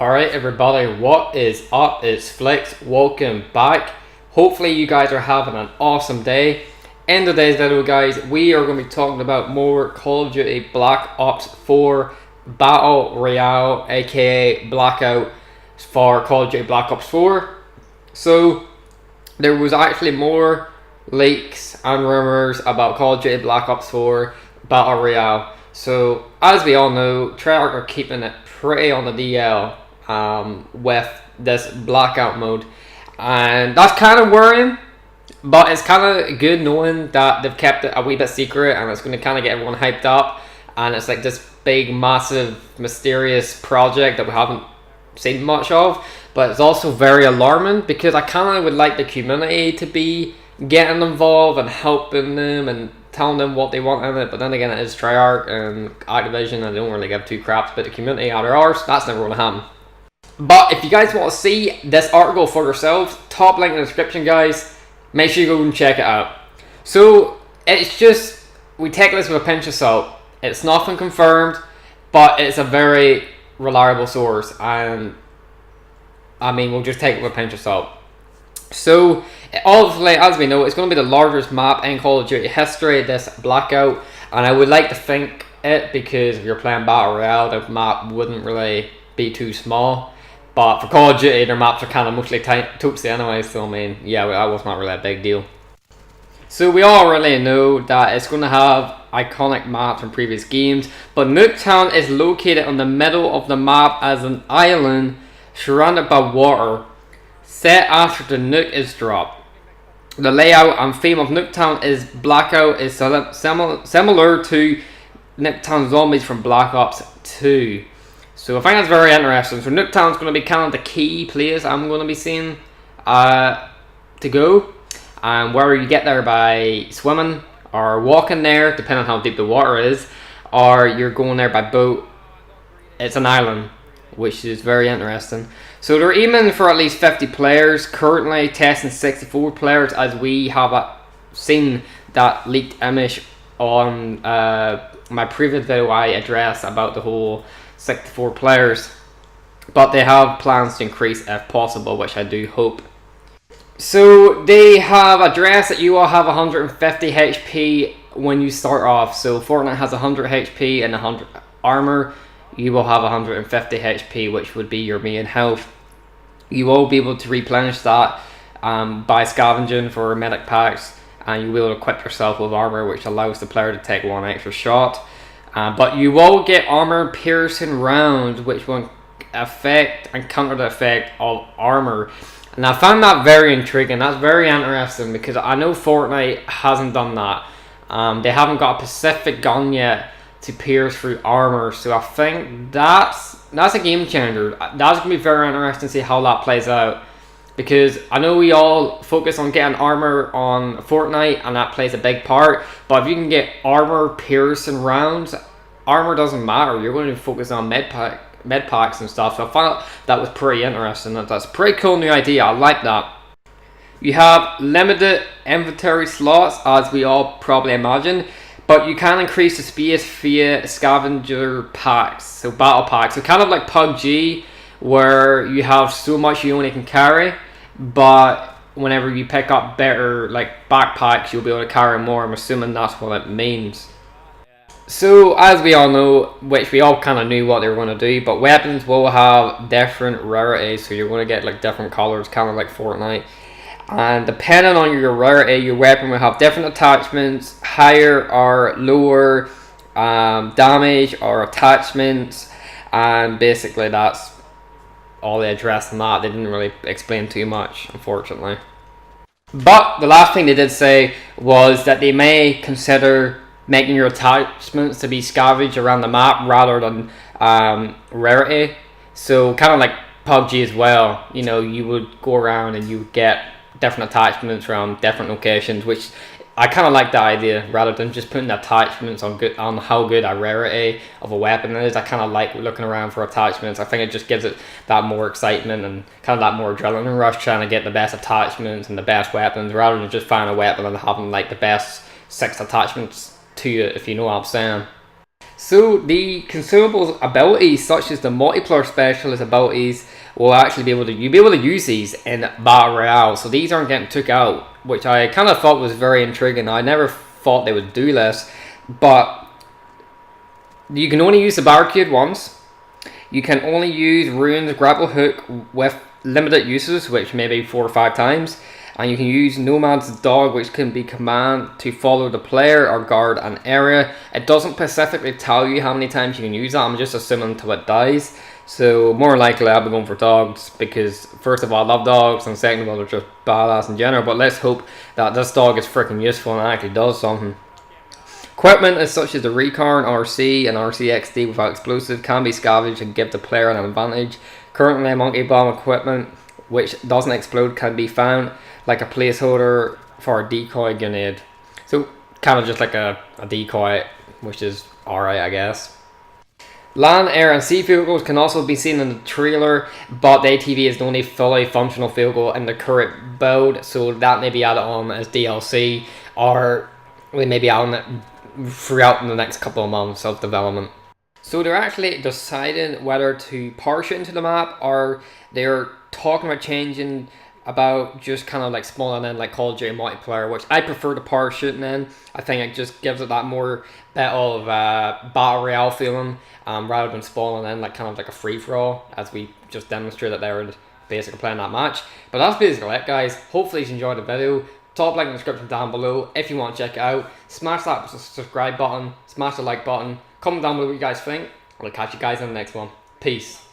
Alright everybody, what is up? It's Flix, welcome back. Hopefully you guys are having an awesome day. In today's video guys, we are going to be talking about more Call of Duty Black Ops 4 Battle Royale, aka Blackout for Call of Duty Black Ops 4. So, there was actually more leaks and rumors about Call of Duty Black Ops 4 Battle Royale. So, as we all know, Treyarch are keeping it pretty on the DL with this blackout mode, and that's kind of worrying, but it's kind of good knowing that they've kept it a wee bit secret and it's going to kind of get everyone hyped up, and it's like this big massive mysterious project that we haven't seen much of. But it's also very alarming because I kind of would like the community to be getting involved and helping them and telling them what they want in it. But then again, it is Treyarch and Activision, and they don't really give two craps about the community out of ours. That's never going to happen. But if you guys want to see this article for yourselves, top link in the description guys, make sure you go and check it out. So it's just, we take this with a pinch of salt. It's nothing confirmed, but it's a very reliable source, and I mean, we'll just take it with a pinch of salt. So, obviously, as we know, it's going to be the largest map in Call of Duty history, this Blackout, and I would like to think it, because if you're playing Battle Royale, the map wouldn't really be too small. But for Call of Duty, their maps are kind of mostly tootsie anyway, so I mean, yeah, that was not really a big deal. So we all really know that it's going to have iconic maps from previous games, but Nuketown is located on the middle of the map as an island surrounded by water, set after the nuke is dropped. The layout and theme of Nuketown is Blackout is similar to Nuketown Zombies from Black Ops 2. So I think that's very interesting. So Nuketown is going to be kind of the key place I'm going to be seeing to go. And whether you get there by swimming or walking there, depending on how deep the water is, or you're going there by boat, it's an island, which is very interesting. So they're aiming for at least 50 players, currently testing 64 players, as we have seen that leaked image on my previous video. I addressed about the whole 64 players, but they have plans to increase if possible, which I do hope. So they have addressed that you will have 150 HP when you start off. So Fortnite has 100 HP and 100 armor. You will have 150 HP, which would be your main health. You will be able to replenish that by scavenging for medic packs, and you'll be able to equip yourself with armor, which allows the player to take one extra shot. But you will get armor piercing rounds, which will affect and counter the effect of armor. And I found that very intriguing. That's very interesting, because I know Fortnite hasn't done that. They haven't got a specific gun yet to pierce through armor, so I think that's a game changer. That's going to be very interesting to see how that plays out, because I know we all focus on getting armor on Fortnite, and that plays a big part, but if you can get armor piercing rounds, armor doesn't matter. You're going to focus on med packs and stuff. So I found that was pretty interesting. That's a pretty cool new idea. I like that. You have limited inventory slots, as we all probably imagine, but you can increase the space via scavenger packs, so battle packs. So kind of like PUBG, where you have so much you only can carry, but whenever you pick up better like backpacks, you'll be able to carry more. I'm assuming that's what it means. So as we all know, which we all kind of knew what they were going to do, but weapons will have different rarities, so you're going to get like different colors, kind of like Fortnite. And depending on your rarity, your weapon will have different attachments, higher or lower damage or attachments, and basically that's all they addressed on that. They didn't really explain too much, unfortunately. But the last thing they did say was that they may consider making your attachments to be scavenged around the map rather than rarity. So kind of like PUBG as well, you know, you would go around and you get different attachments from different locations, which I kind of like that idea, rather than just putting attachments on how good a rarity of a weapon is. I kind of like looking around for attachments. I think it just gives it that more excitement and kind of that more adrenaline rush, trying to get the best attachments and the best weapons, rather than just finding a weapon and having like the best 6 attachments to it, if you know what I'm saying. So the consumables abilities, such as the multiplayer specialist abilities, will actually you'll be able to use these in Battle Royale. So these aren't getting took out, which I kind of thought was very intriguing. I never thought they would do this, but you can only use the barricade once. You can only use Rune's grapple hook with limited uses, which may be 4 or 5 times. And you can use Nomad's dog, which can be command to follow the player or guard an area. It doesn't specifically tell you how many times you can use that. I'm just assuming until it dies. So more likely I'll be going for dogs, because first of all I love dogs, and second of all they're just badass in general. But let's hope that this dog is freaking useful and actually does something. Equipment is such as the Recon RC and RCXD without explosive can be scavenged and give the player an advantage. Currently, Monkey Bomb equipment, which doesn't explode, can be found like a placeholder for a decoy grenade. So kind of just like a decoy, which is alright, I guess. Land, air and sea vehicles can also be seen in the trailer, but the ATV is the only fully functional vehicle in the current build, so that may be added on as DLC, or we may be adding it throughout the next couple of months of development. So they're actually deciding whether to parachute into the map, or they're talking about changing about just kind of like spawning in like Call of Duty multiplayer, which I prefer the parachuting in. I think it just gives it that more bit of battle royale feeling, rather than spawning in like kind of like a free-for-all, as we just demonstrated there with basically playing that match. But that's basically it, guys. Hopefully you enjoyed the video. Top link in the description down below if you want to check it out. Smash that subscribe button, smash the like button, comment down below what you guys think. I'll catch you guys in the next one. Peace.